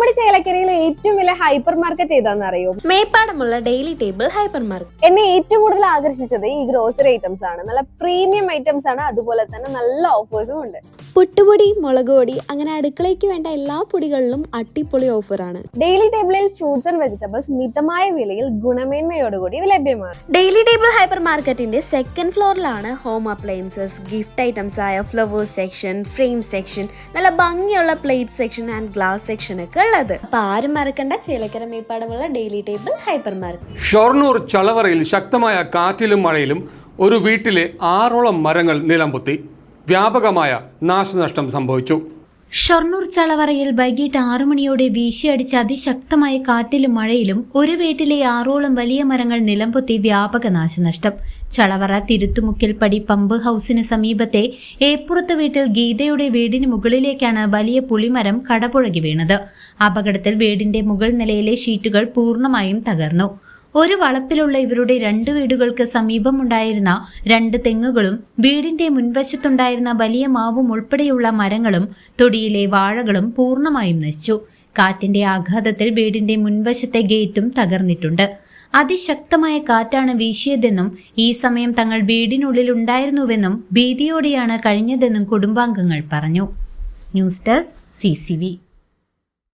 നമ്മുടെ ചേലക്കരയിലെ ഏറ്റവും വലിയ ഹൈപ്പർ മാർക്കറ്റ് ഏതാണെന്ന് അറിയോ? മേപ്പാടമുള്ള ഡെയിലി ടേബിൾ ഹൈപ്പർ മാർക്കറ്റ്. എന്നെ ഏറ്റവും കൂടുതൽ ആകർഷിച്ചത് ഈ ഗ്രോസറി ഐറ്റംസ് ആണ്. നല്ല പ്രീമിയം ഐറ്റംസ് ആണ്, അതുപോലെ തന്നെ നല്ല ഓഫേഴ്സും ഉണ്ട്. പുട്ടുപൊടി, മുളക് പൊടി, അങ്ങനെ അടുക്കളയ്ക്ക് വേണ്ട എല്ലാ പൊടികളിലും അടിപൊളി ഓഫറാണ്. ഡെയിലി ടേബിളിൽ ഫ്രൂട്ട്സ് ആൻഡ് വെജിറ്റബിൾസ് മിതമായ വിലയിൽ ഗുണമേന്മയോടുകൂടി ലഭ്യമാണ്. ഡെയിലി ടേബിൾ ഹൈപ്പർ മാർക്കറ്റിന്റെ സെക്കൻഡ് ഫ്ലോറിലാണ് ഹോം അപ്ലയൻസസ്, ഗിഫ്റ്റ് ഐറ്റംസ് ആയ ഫ്ലവേഴ്സ് സെക്ഷൻ, ഫ്രെയിം സെക്ഷൻ, നല്ല ഭംഗിയുള്ള plate section and glass section ഒക്കെ ഉള്ളത്. അപ്പൊ ആരും മറക്കണ്ട, ചേലക്കര മേപ്പാടമുള്ള Daily Table hyper market. Shoranur ചളവറയിൽ ശക്തമായ കാറ്റിലും മഴയിലും ഒരു വീട്ടിലെ 6ഓളം മരങ്ങൾ നിലംപൊത്തി. വ്യാപകമായ നാശനഷ്ടം സംഭവിച്ചു. ഷൊർണൂർ ചളവറയിൽ വൈകിട്ട് 6 മണിയോടെ വീശിയടിച്ച അതിശക്തമായ കാറ്റിലും മഴയിലും ഒരു വീട്ടിലെ 6ഓളം വലിയ മരങ്ങൾ നിലംപൊത്തി വ്യാപക നാശനഷ്ടം. ചളവറ തിരുത്തുമുക്കിൽ പടി പമ്പ് ഹൌസിന് സമീപത്തെ ഏപ്പുറത്ത് വീട്ടിൽ ഗീതയുടെ വീടിന് മുകളിലേക്കാണ് വലിയ പുളിമരം കടപുഴകി വീണത്. അപകടത്തിൽ വീടിന്റെ മുകൾ നിലയിലെ ഷീറ്റുകൾ പൂർണ്ണമായും തകർന്നു. ഒരു വളപ്പിലുള്ള ഇവരുടെ 2 വീടുകൾക്ക് സമീപമുണ്ടായിരുന്ന 2 തെങ്ങുകളും വീടിന്റെ മുൻവശത്തുണ്ടായിരുന്ന വലിയ മാവും ഉൾപ്പെടെയുള്ള മരങ്ങളും തൊടിയിലെ വാഴകളും പൂർണ്ണമായും നശിച്ചു. കാറ്റിന്റെ ആഘാതത്തിൽ വീടിന്റെ മുൻവശത്തെ ഗേറ്റും തകർന്നിട്ടുണ്ട്. അതിശക്തമായ കാറ്റാണ് വീശിയതെന്നും ഈ സമയം തങ്ങൾ വീടിനുള്ളിൽ ഉണ്ടായിരുന്നുവെന്നും ഭീതിയോടെയാണ് കഴിഞ്ഞതെന്നും കുടുംബാംഗങ്ങൾ പറഞ്ഞു. News desk CCV.